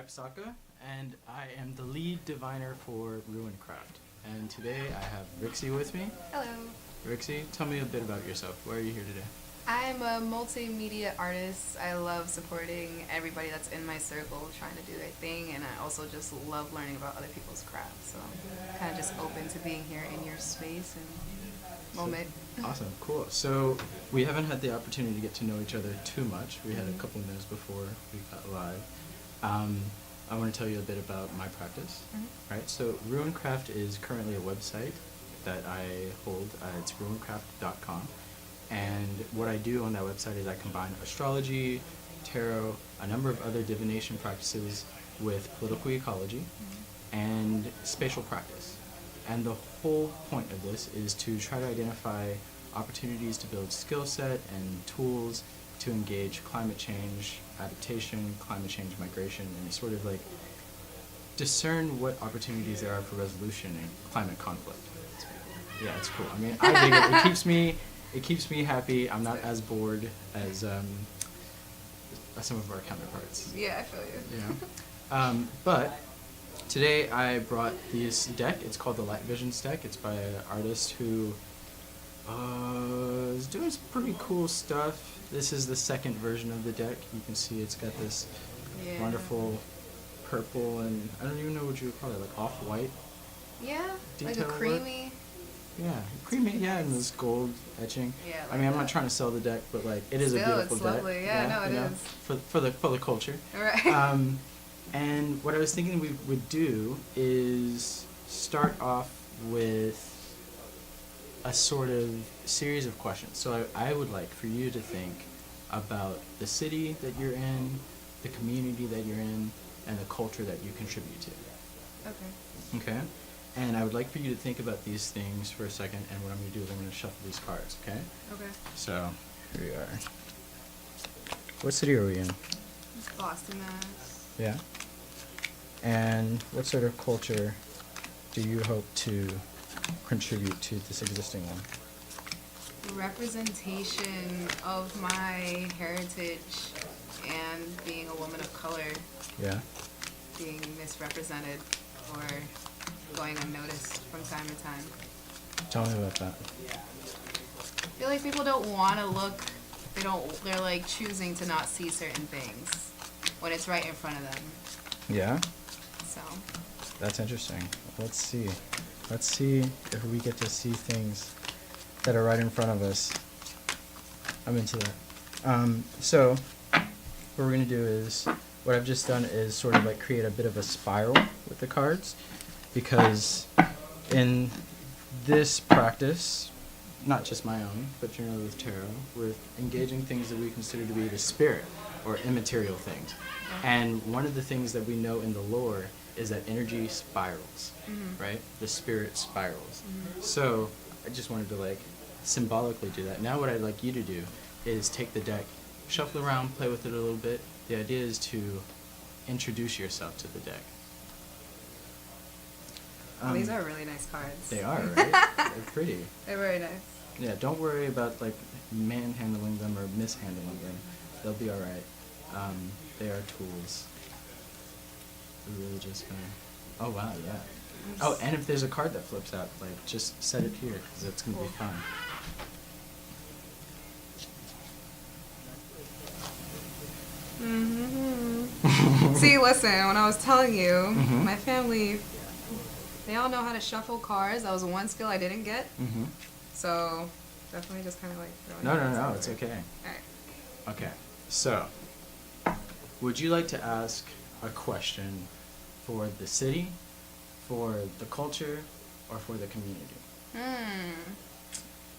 Zacca, and I am the lead diviner for Ruincraft. And today I have Rixie with me. Hello. Rixie, tell me a bit about yourself. Why are you here today? I'm a multimedia artist. I love supporting everybody that's in my circle trying to do their thing, and I also just love learning about other people's crafts. So I'm kind of just open to being here in your space and moment. Awesome, cool. So we haven't had the opportunity to get to know each other too much. We had a couple of minutes before we got live. I want to tell you a bit about my practice. Right. So Ruincraft is currently a website that I hold. It's ruincraft.com. And what I do on that website is I combine astrology, tarot, a number of other divination practices with political ecology and spatial practice. And the whole point of this is to try to identify opportunities to build skill set and tools to engage climate change adaptation, climate change migration, and sort of like discern what opportunities there are for resolution in climate conflict. Yeah, it's cool. I mean, I dig it. It keeps me happy. I'm not as bored as some of our counterparts. Yeah, I feel you. Yeah. But today I brought this deck. It's called the Light Visions deck. It's by an artist who is doing some pretty cool stuff. This is the second version of the deck. You can see it's got this wonderful purple and I don't even know what you would call it, like off-white. Yeah, like a detail creamy. Yeah, creamy. Yeah, and this gold etching. Yeah, like I mean, I'm that. not trying to sell the deck, but like it is a beautiful It's deck. lovely. Yeah, no, it is. For the culture. Right. And what I was thinking we would do is start off with a sort of series of questions. So I would like for you to think about the city that you're in, the community that you're in, and the culture that you contribute to. Okay. Okay? And I would like for you to think about these things for a second, and what I'm going to do is I'm going to shuffle these cards, okay? Okay. So, here we are. What city are we in? Boston, Mass. Yeah? And what sort of culture do you hope to contribute to this existing one? Representation of my heritage and being a woman of color Yeah? being misrepresented or going unnoticed from time to time. Tell me about that. I feel like people don't want to look, they're like choosing to not see certain things when it's right in front of them. Yeah? So. That's interesting. Let's see. Let's see if we get to see things that are right in front of us. I'm into that. So, what we're going to do is, what I've just done is sort of like create a bit of a spiral with the cards, because in this practice, not just my own, but generally with tarot, we're engaging things that we consider to be the spirit or immaterial things. And one of the things that we know in the lore is that energy spirals, right? The spirit spirals. So I just wanted to like symbolically do that. Now what I'd like you to do is take the deck, shuffle around, play with it a little bit. The idea is to introduce yourself to the deck. These are really nice cards. They are, right? They're pretty. They're very nice. Yeah, don't worry about like manhandling them or mishandling them. They'll be all right. They are tools. We're really just gonna. Oh wow, yeah. Oh, and if there's a card that flips out, like just set it here because it's gonna be fun. See, listen, when I was telling you, my family, they all know how to shuffle cards. That was one skill I didn't get. So, definitely just kind of like throwing No, it's okay. Alright. Okay, so, would you like to ask a question for the city, for the culture, or for the community?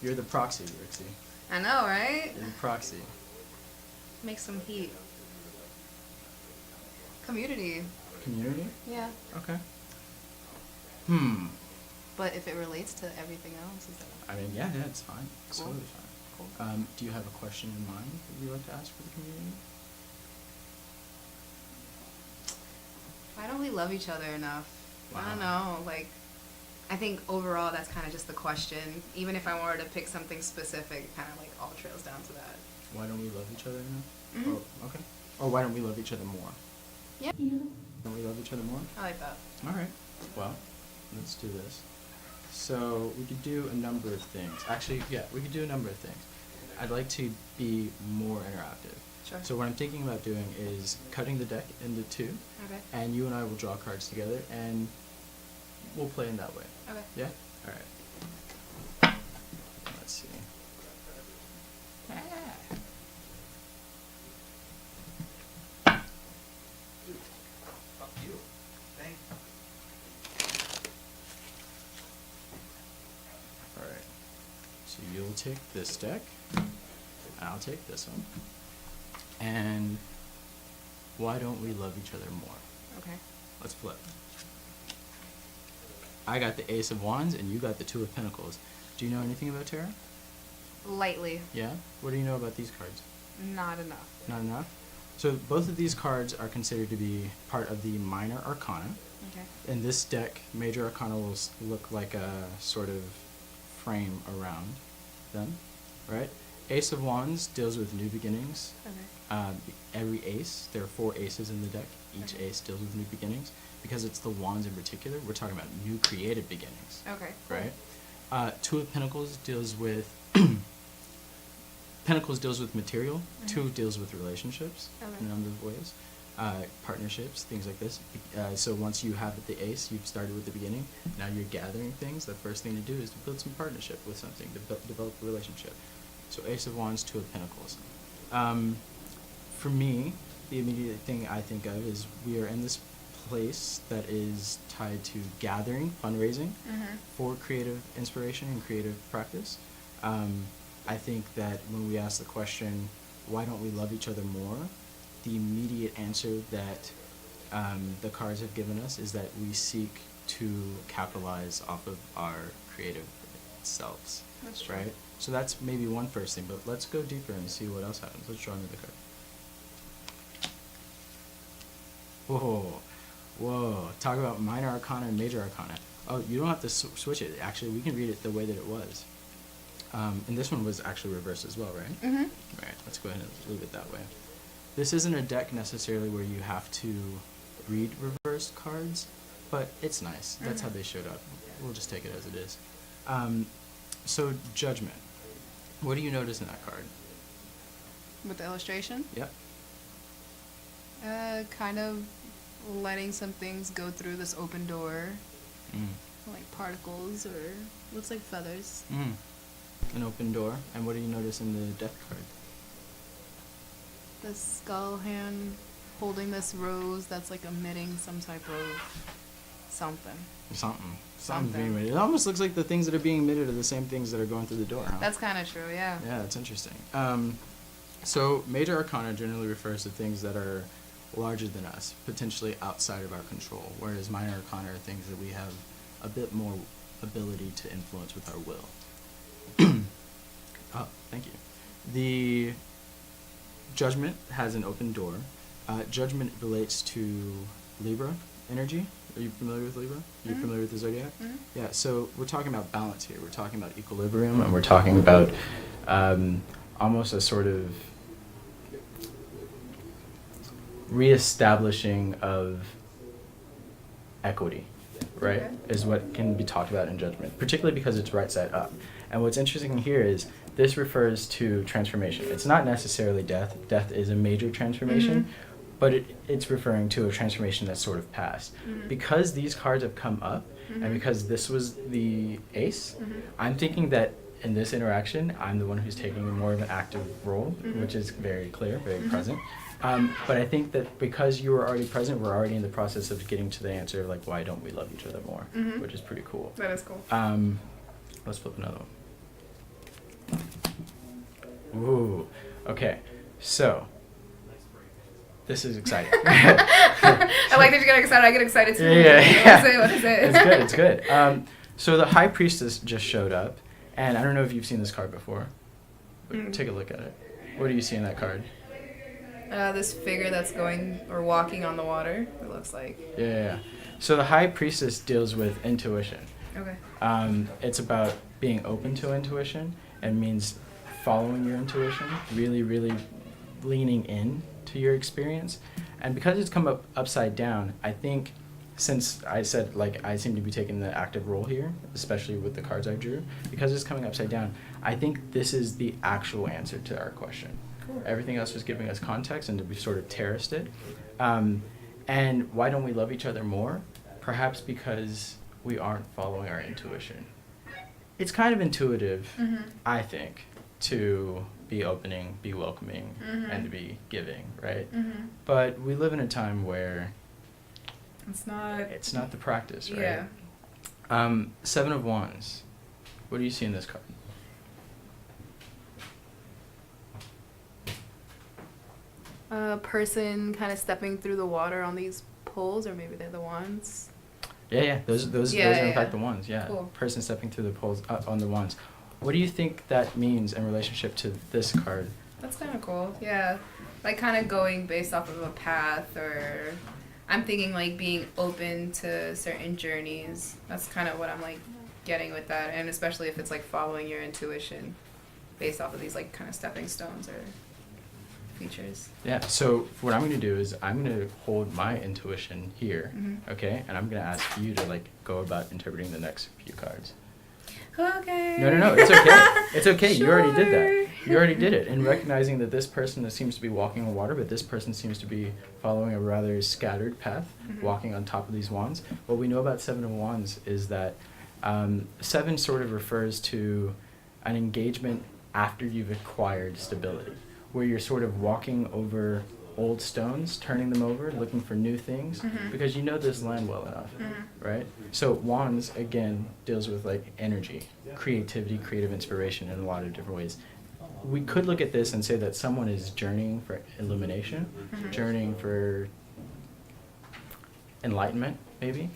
You're the proxy, Rixie. I know, right? You're the proxy. Make some heat. Community. Community? Yeah. Okay. But if it relates to everything else, is that I mean, yeah, it's fine. It's Cool. totally fine. cool? Do you have a question in mind that you'd like to ask for the community? Why don't we love each other enough? I Wow. don't know. Like, I think overall that's kind of just the question. Even if I wanted to pick something specific, it kind of like all trails down to that. Why don't we love each other enough? Oh, okay. Or why don't we love each other more? Yeah. Don't we love each other more? I like that. All right. Well, let's do this. So we could do a number of things. Actually, yeah, we could do a number of things. I'd like to be more interactive. Sure. So what I'm thinking about doing is cutting the deck into two, Okay. and you and I will draw cards together, and we'll play in that way. Okay. Yeah? All right. Let's see. Fuck you. Thank you. All right. So you'll take this deck, and I'll take this one. And why don't we love each other more? Okay. Let's flip. I got the Ace of Wands, and you got the Two of Pentacles. Do you know anything about tarot? Lightly. Yeah? What do you know about these cards? Not enough. Not enough? So both of these cards are considered to be part of the Minor Arcana. Okay. In this deck, Major Arcana will look like a sort of frame around them, right? Ace of Wands deals with new beginnings. Okay. Every ace, there are 4 aces in the deck. Each Okay. ace deals with new beginnings. Because it's the wands in particular, we're talking about new creative beginnings, Okay. Cool. right? Two of Pentacles deals with Pentacles deals with material. Mhm. Two deals with relationships Okay. in a number of ways, partnerships, things like this. So once you have the ace, you've started with the beginning. Now you're gathering things. The first thing to do is to build some partnership with something, to develop a relationship. So Ace of Wands, Two of Pentacles. For me, the immediate thing I think of is we are in this place that is tied to gathering, fundraising Mhm. for creative inspiration and creative practice. I think that when we ask the question, why don't we love each other more? The immediate answer that the cards have given us is that we seek to capitalize off of our creative selves. That's true. Right? So that's maybe one first thing, but let's go deeper and see what else happens. Let's draw another card. Whoa. Whoa. Talk about Minor Arcana and Major Arcana. Oh, you don't have to switch it. Actually, we can read it the way that it was. And this one was actually reversed as well, right? Mhm. Right. Let's go ahead and leave it that way. This isn't a deck necessarily where you have to read reversed cards, but it's nice. That's how Mhm. they showed up. We'll just take it as it is. So Judgment. What do you notice in that card? With the illustration, Yep. kind of letting some things go through this open door, Mm. like particles or looks like feathers. Mm. An open door. And what do you notice in the death card? The skull hand holding this rose that's like emitting some type of something. Something. Something. being emitted. It almost looks like the things that are being emitted are the same things that are going through the door, huh? That's kind of true, yeah. Yeah, that's interesting. So Major Arcana generally refers to things that are larger than us, potentially outside of our control, whereas Minor Arcana are things that we have a bit more ability to influence with our will. Oh, thank you. The Judgment has an open door. Judgment relates to Libra energy. Are you familiar with Libra? Are you Mhm. familiar with the zodiac? Mhm. Yeah, so we're talking about balance here. We're talking about equilibrium, and we're talking about almost a sort of reestablishing of equity, right? Okay. Is what can be talked about in Judgment, particularly because it's right side up. And what's interesting here is this refers to transformation. It's not necessarily death. Death is a major transformation, Mhm. but it's referring to a transformation that's sort of past. Mhm. Because these cards have come up, Mhm. and because this was the ace, Mhm. I'm thinking that in this interaction, I'm the one who's taking more of an active role, Mhm. which is very clear, very Mhm. present. But I think that because you were already present, we're already in the process of getting to the answer of like, why don't we love each other more, Mhm. which is pretty cool. That is cool. Let's flip another one. Ooh, okay, so this is exciting. I like that you get excited. I get excited too. Yeah. What is it? It's good, it's good. So the High Priestess just showed up, and I don't know if you've seen this card before, but Mm. take a look at it. What do you see in that card? This figure that's going or walking on the water, it looks like. Yeah. So the High Priestess deals with intuition. Okay. It's about being open to intuition and means following your intuition, really, really leaning in to your experience. And because it's come up upside down, I think, since I said, like, I seem to be taking the active role here, especially with the cards I drew, because it's coming upside down, I think this is the actual answer to our question. Cool. Everything else was giving us context, and we sort of terraced it. And why don't we love each other more? Perhaps because we aren't following our intuition. It's kind of intuitive, I think, to be opening, be welcoming, and to be giving, right? But we live in a time where It's not the practice, right? Yeah. Seven of Wands. What do you see in this card? A person kind of stepping through the water on these poles, or maybe they're the wands. Yeah. Those Yeah, are in yeah. fact the wands. Yeah. Cool. Person stepping through the poles on the wands. What do you think that means in relationship to this card? That's kind of cool. Yeah. Like kind of going based off of a path, or I'm thinking like being open to certain journeys. That's kind of what I'm like getting with that. And especially if it's like following your intuition based off of these like kind of stepping stones or features. Yeah. So what I'm going to do is I'm going to hold my intuition here, okay? And I'm going to ask you to like go about interpreting the next few cards. Okay. No. It's okay. It's okay. You already did Sure. that. You already did it. And recognizing that this person seems to be walking on water, but this person seems to be following a rather scattered path, walking on top of these wands. What we know about Seven of Wands is that seven sort of refers to an engagement after you've acquired stability, where you're sort of walking over old stones, turning them over, looking for new things, because you know this land well enough, right? So Wands, again, deals with like energy, creativity, creative inspiration in a lot of different ways. We could look at this and say that someone is journeying for illumination, journeying for enlightenment, maybe.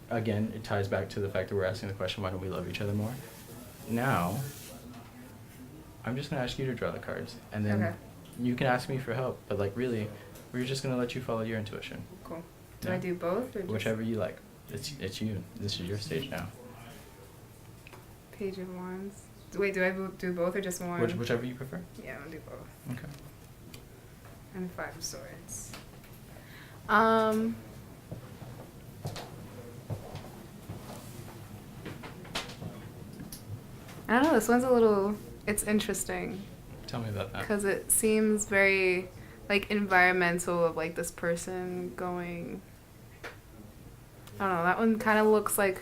Again, it ties back to the fact that we're asking the question, why don't we love each other more? Now, I'm just going to ask you to draw the cards, and then Okay. you can ask me for help, but like really, we're just going to let you follow your intuition. Cool. Do Yeah. I do both or just Whichever you like. It's you. This is your stage now. Page of Wands? Wait, do I do both or just one? Whichever you prefer. Yeah, I'll do both. Okay. And Five of Swords. I don't know, this one's it's interesting Tell me about that. because it seems very like environmental, of like this person going, I don't know, that one kind of looks like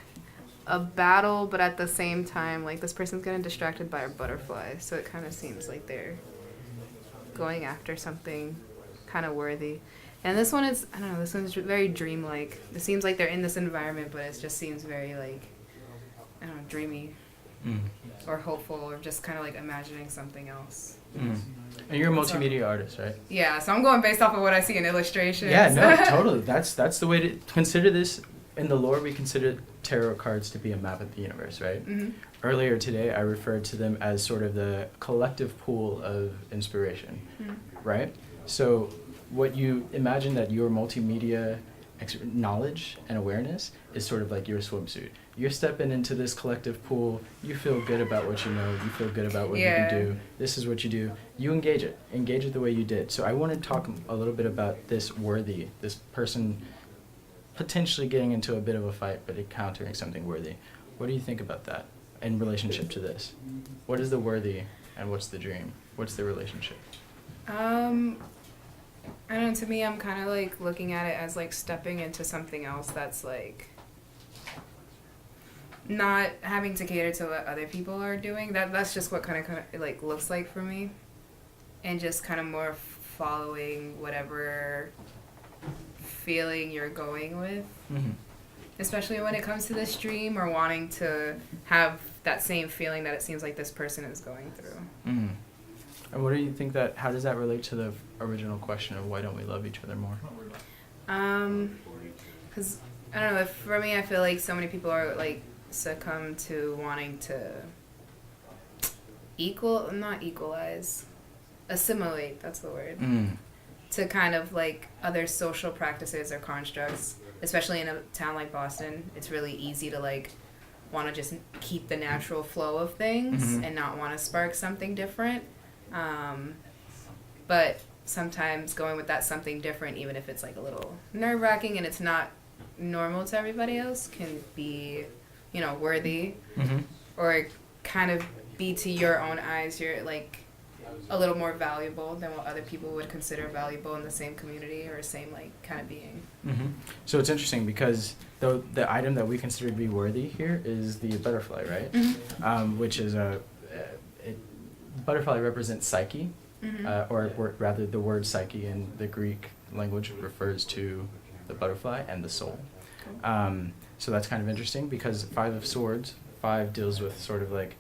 a battle, but at the same time like this person's getting distracted by a butterfly, so it kind of seems like they're going after something kind of worthy. And this one is, I don't know, this one's very dreamlike. It seems like they're in this environment, but it just seems very like, I don't know, dreamy or hopeful, or just kind of like imagining something else. And you're a multimedia artist, right? Yeah, so I'm going based off of what I see in illustrations. Yeah, no, totally. That's the way to consider this. In the lore, we consider tarot cards to be a map of the universe, right? Earlier today, I referred to them as sort of the collective pool of inspiration, right? So what you imagine that your multimedia knowledge and awareness is sort of like your swimsuit. You're stepping into this collective pool. You feel good about what you know. You feel good about what you can do. This is what you do. You engage it. Engage it the way you did. So I want to talk a little bit about this worthy, this person potentially getting into a bit of a fight, but encountering something worthy. What do you think about that in relationship to this? What is the worthy and what's the dream? What's the relationship? I don't know, to me, I'm kind of like looking at it as like stepping into something else that's like not having to cater to what other people are doing. That's just what kind of like looks like for me, and just kind of more following whatever feeling you're going with. Especially when it comes to this dream, or wanting to have that same feeling that it seems like this person is going through. And what do you think how does that relate to the original question of why don't we love each other more? Because, I don't know, for me, I feel like so many people are, like, succumb to wanting to assimilate, that's the word, to kind of, like, other social practices or constructs, especially in a town like Boston. It's really easy to, like, want to just keep the natural flow of things and not want to spark something different. But sometimes going with that something different, even if it's like a little nerve-wracking and it's not normal to everybody else, can be, worthy, or kind of be to your own eyes, you're like a little more valuable than what other people would consider valuable in the same community or same like kind of being. So it's interesting because the item that we consider to be worthy here is the butterfly, right? Which is butterfly represents psyche, or rather the word psyche in the Greek language refers to the butterfly and the soul. So that's kind of interesting because 5 of Swords, 5 deals with sort of like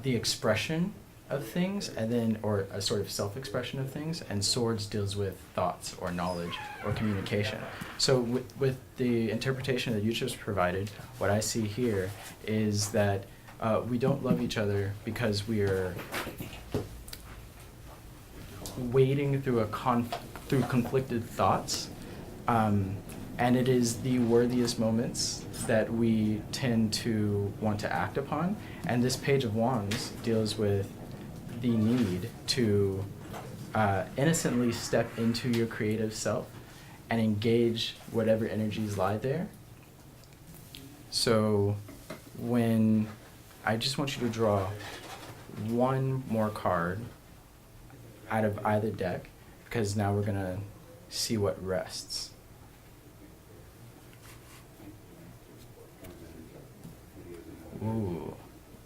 the expression of things, and then, or a sort of self-expression of things, and Swords deals with thoughts or knowledge or communication. So with the interpretation that you just provided, what I see here is that we don't love each other because we are wading through through conflicted thoughts, and it is the worthiest moments that we tend to want to act upon. And this Page of Wands deals with the need to innocently step into your creative self and engage whatever energies lie there. So when I just want you to draw one more card out of either deck, because now we're gonna see what rests. Ooh.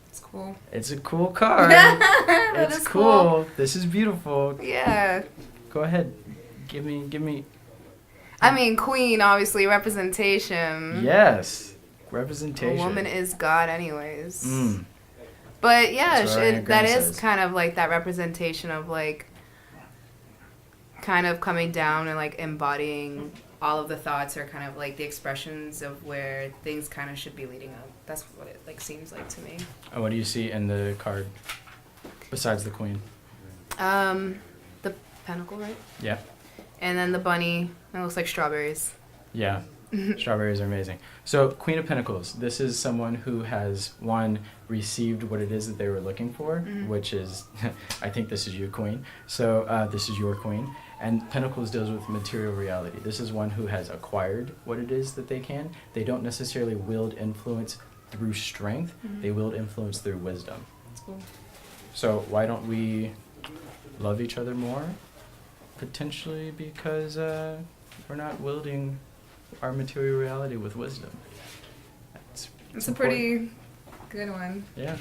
It's cool. It's a cool card. That It's is cool. This is beautiful. Yeah. Go ahead. Give me. I mean, queen, obviously, representation. Yes. Representation. A woman is God anyways. Mm. But yeah, That's what Ariana that Grande is says. kind of like that representation of like kind of coming down and like embodying all of the thoughts, or kind of like the expressions of where things kind of should be leading up. That's what it like seems like to me. And what do you see in the card besides the queen? The pentacle, right? Yeah. And then the bunny. It looks like strawberries. Yeah. Strawberries are amazing. So, Queen of Pentacles. This is someone who has, one, received what it is that they were looking for, which is, I think this is you, Queen. So, this is your Queen. And Pentacles deals with material reality. This is one who has acquired what it is that they can. They don't necessarily wield influence through strength. They wield influence through wisdom. That's cool. So, why don't we love each other more? Potentially because we're not wielding our material reality with wisdom. It's a pretty good one. Yeah.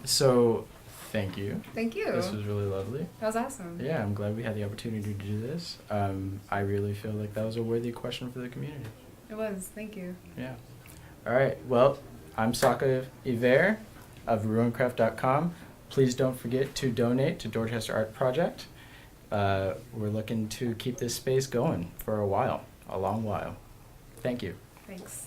So, thank you. Thank you. This was really lovely. That was awesome. Yeah, I'm glad we had the opportunity to do this. I really feel like that was a worthy question for the community. It was. Thank you. Yeah. All right. Well, I'm Zacca Iver of ruincraft.com. Please don't forget to donate to Dorchester Art Project. We're looking to keep this space going for a long while. Thank you. Thanks.